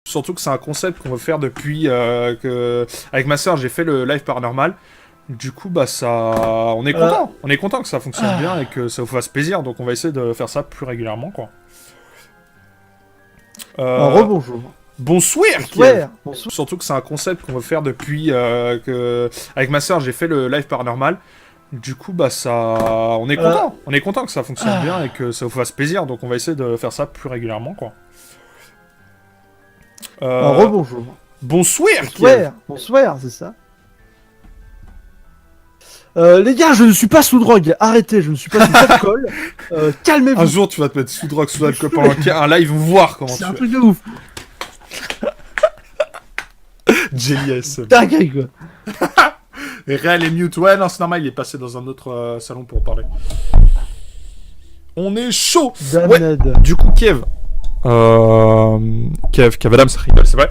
Surtout que c'est un concept qu'on veut faire depuis que... Avec ma soeur, j'ai fait le live paranormal. Du coup, bah ça... On est content. On est content que ça fonctionne bien et que ça vous fasse plaisir. Donc on va essayer de faire ça plus régulièrement, quoi. Rebonjour. Bonsoir, Bonsoir. Bonsoir. Surtout que c'est un concept qu'on veut faire depuis que... Avec ma soeur, j'ai fait le live paranormal. Du coup, bah ça... On est content. On est content que ça fonctionne bien et que ça vous fasse plaisir. Donc on va essayer de faire ça plus régulièrement, quoi. Rebonjour. Bonsoir. Bonsoir. Bonsoir, c'est ça. Les gars, je ne suis pas sous drogue. Arrêtez, je ne suis pas sous alcool. Calmez-vous. Un jour, tu vas te mettre sous drogue, sous alcool pendant un live, voir comment C'est tu un fais. truc de ouf. Jelly S. Dingue, quoi. Et Réal est mute. Ouais, non, c'est normal, il est passé dans un autre salon pour parler. On est chaud. Damned. Du coup, Kev. Kev Adam, ça rigole, c'est vrai.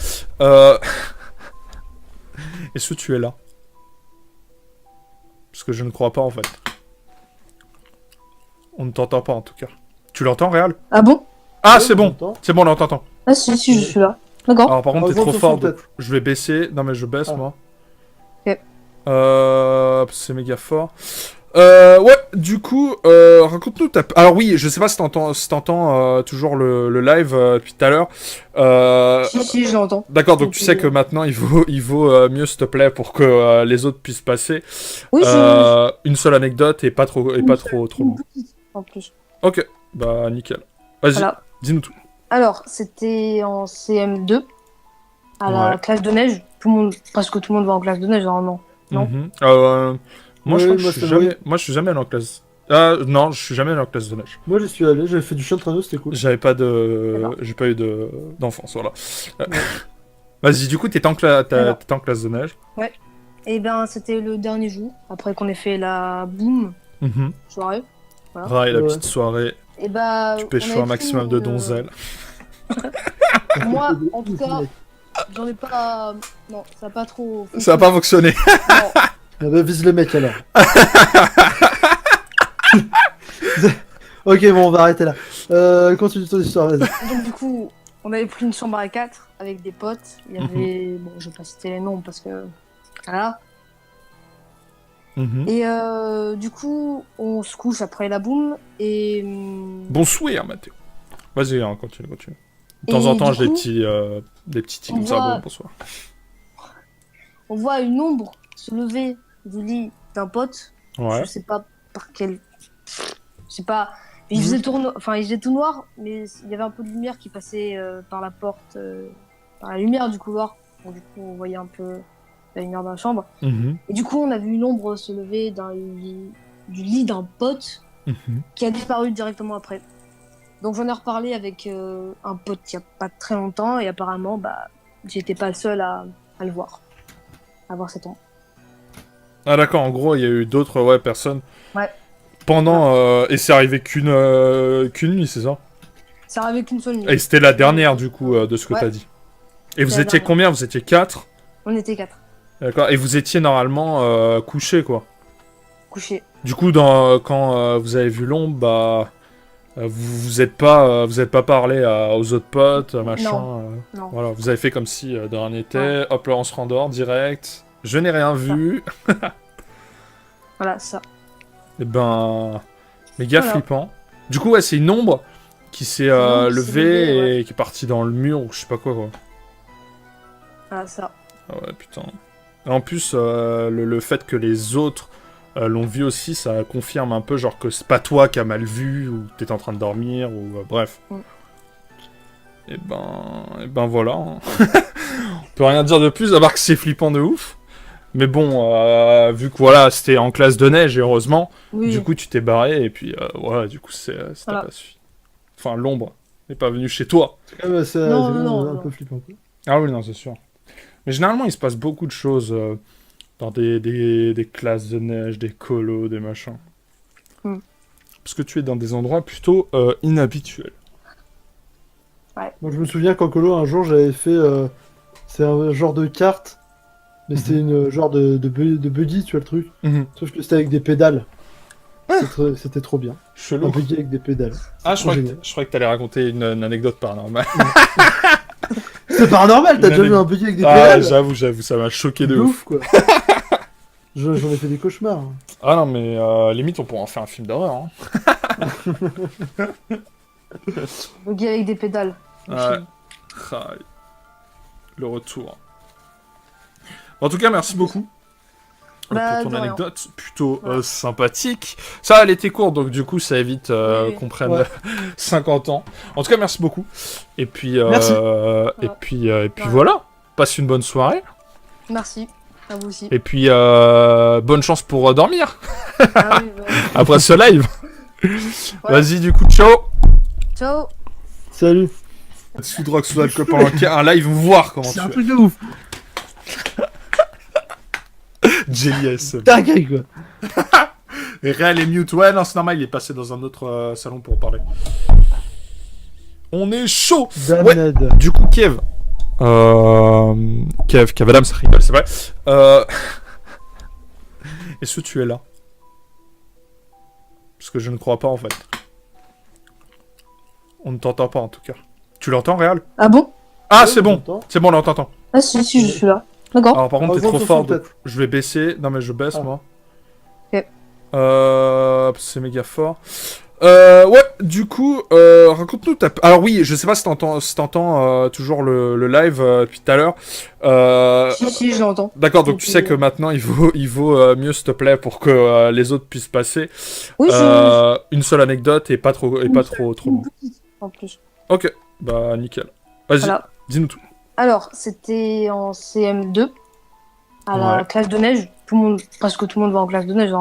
Est-ce que tu es là? Parce que je ne crois pas, en fait. On ne t'entend pas, en tout cas. Tu l'entends, Réal? Ah bon? Ah, Ouais, c'est bon. j'entends. C'est bon, là, on t'entend. Ah si, je suis là. D'accord. Alors, par contre, Ah, t'es trop attention, fort, donc peut-être. je vais baisser. Non, mais je baisse, Ah. moi. Ok. C'est méga fort. Ouais, du coup, raconte-nous ta... Alors oui, je sais pas si t'entends toujours le live depuis tout à l'heure. Si, je l'entends. D'accord, donc Donc, tu sais que maintenant il vaut mieux, s'il te plaît, pour que les autres puissent passer. Oui, Une seule anecdote et pas trop long. en plus. Ok, bah nickel. Vas-y, Voilà. dis-nous tout. Alors, c'était en CM2, à la Ouais. classe de neige. Presque tout le monde va en classe de neige, normalement. Non. Mhm. Moi, Oui, je crois que moi, je suis c'est jamais... vrai. Moi, je suis jamais allé en classe... non, je suis jamais allé en classe de neige. Moi, j'y suis allé, j'avais fait du chien de traîneau, c'était cool. J'avais pas de... D'accord. J'ai pas eu d'enfance, voilà. Vas-y, du coup, t'étais en classe de neige. Et ben, c'était le dernier jour, après qu'on ait fait la boum soirée. Rai, la Ouais. petite soirée. Et bah, Tu on pêches avait un maximum pris de une- donzelles. Moi, en tout cas, j'en ai pas... Non, ça a pas trop... Ça a pas fonctionné. Non. Ah bah, vise le mec, alors. Ok, bon, on va arrêter là. Continue ton histoire, vas-y. Donc du coup, on avait pris une chambre à 4 avec des potes. Il y avait... Bon, je vais pas citer les noms parce que... Voilà. Et du coup, on se couche après la boum et... Bonsoir, Mathéo. Vas-y, hein, continue. De temps Et en temps, du j'ai coup, des petits tics on comme ça. voit- Bon, bonsoir. On voit une ombre se lever du lit d'un pote. Ouais. Je sais pas par quel... Je sais pas... Il faisait il faisait tout noir, mais il y avait un peu de lumière qui passait par la porte, par la lumière du couloir. Donc, du coup, on voyait un peu la lumière dans la chambre. Et du coup, on a vu une ombre se lever du lit d'un pote qui a disparu directement après. Donc j'en ai reparlé avec un pote il y a pas très longtemps et apparemment, bah, j'étais pas le seul à le voir. À voir cette ombre. Ah d'accord, en gros, il y a eu d'autres personnes. Ouais. Pendant... et c'est arrivé qu'une nuit, c'est ça? Ça arrivait qu'une seule nuit. Et c'était la dernière, du coup, de ce que Ouais. t'as dit. Et vous la étiez dernière. combien? Vous étiez 4? On était 4, D'accord. Et vous étiez normalement couchés, quoi. couchés. Du coup, quand vous avez vu l'ombre, bah... vous êtes pas parlé aux autres potes, machin. Non. Voilà, vous avez fait comme si de rien n'était. Hop là, on se rendort direct. Je n'ai rien vu. Voilà, ça. Et ben, méga Voilà. flippant. Du coup, ouais, c'est une ombre qui s'est une ombre qui s'est levée levée, ouais. et qui est partie dans le mur ou je sais pas quoi. Voilà, ça. Ah ouais, putain. Et en plus, le fait que les autres l'ont vu aussi, ça confirme un peu genre que c'est pas toi qui as mal vu ou que t'étais en train de dormir ou bref. Et ben voilà. Hein. On peut rien dire de plus à part que c'est flippant de ouf. Mais bon, vu que voilà, c'était en classe de neige et heureusement, Oui. du coup tu t'es barré et puis voilà, du coup ça Voilà. pas suffi. Enfin, l'ombre n'est pas venue chez toi. C'est quand même assez, Non, c'est quand même non, un non. peu flippant, quoi. Ah oui, non, c'est sûr. Mais généralement, il se passe beaucoup de choses dans des classes de neige, des colos, des machins. Parce que tu es dans des endroits plutôt inhabituels. Moi, je me souviens qu'en colo, un jour, j'avais fait... c'est un genre de carte, mais c'était une genre de buggy, tu vois le truc. Sauf que c'était avec des pédales. C'était trop bien. Un Chelou. buggy avec des pédales. Ah, je crois génial. que t'allais raconter une anecdote paranormale. C'est paranormal, t'as Une déjà vu année- un buggy avec des Ah, pédales? j'avoue, ça m'a choqué de ouf. quoi. J'en ai fait des cauchemars. Ah non, mais limite, on pourrait en faire un film d'horreur. Hein. Buggy avec des pédales. Le Ouais. film. Aïe. Le retour. En tout cas, merci beaucoup Bah, pour de ton rien. anecdote plutôt Ouais. sympathique. Ça, elle était courte, donc du coup, ça évite Oui. qu'on prenne Ouais. 50 ans. En tout cas, merci beaucoup. Et puis, Merci. et puis Ouais. voilà. Passe une bonne soirée. Merci. À vous aussi. Et puis, bonne chance pour dormir Ah oui, ouais. après ce live. Ouais. Vas-y, du coup, ciao. Ciao. Salut. Sous drogue, sous alcool pendant un live, voir comment C'est tu un es. truc de ouf. Jelly ASMR. Dingue, quoi. Et Réal est mute. Ouais, non, c'est normal, il est passé dans un autre salon pour parler. On est chaud. Damned. Du coup, Kev. Kev Adam, ça rigole, c'est vrai. Est-ce que tu es là? Parce que je ne crois pas, en fait. On ne t'entend pas, en tout cas. Tu l'entends, Réal? Ah bon? Ah, Ouais, c'est on bon. t'entend. C'est bon, là, on t'entend. Ah si, je suis là. D'accord. Alors, par contre, t'es Augmente trop ton fort. son, donc peut-être. je vais baisser. Non, mais je baisse, Ah. moi. Ok. C'est méga fort. Ouais, du coup, raconte-nous ta... Alors oui, je sais pas si t'entends toujours le live depuis tout à l'heure. Si, je l'entends. D'accord, donc tu Donc, sais que maintenant il vaut mieux, s'il te plaît, pour que les autres puissent passer. Oui, Une seule anecdote et pas trop long. en plus. Ok, bah nickel. Vas-y, Voilà. dis-nous tout. Alors, c'était en CM2, à la Ouais. classe de neige. Presque tout le monde va en classe de neige.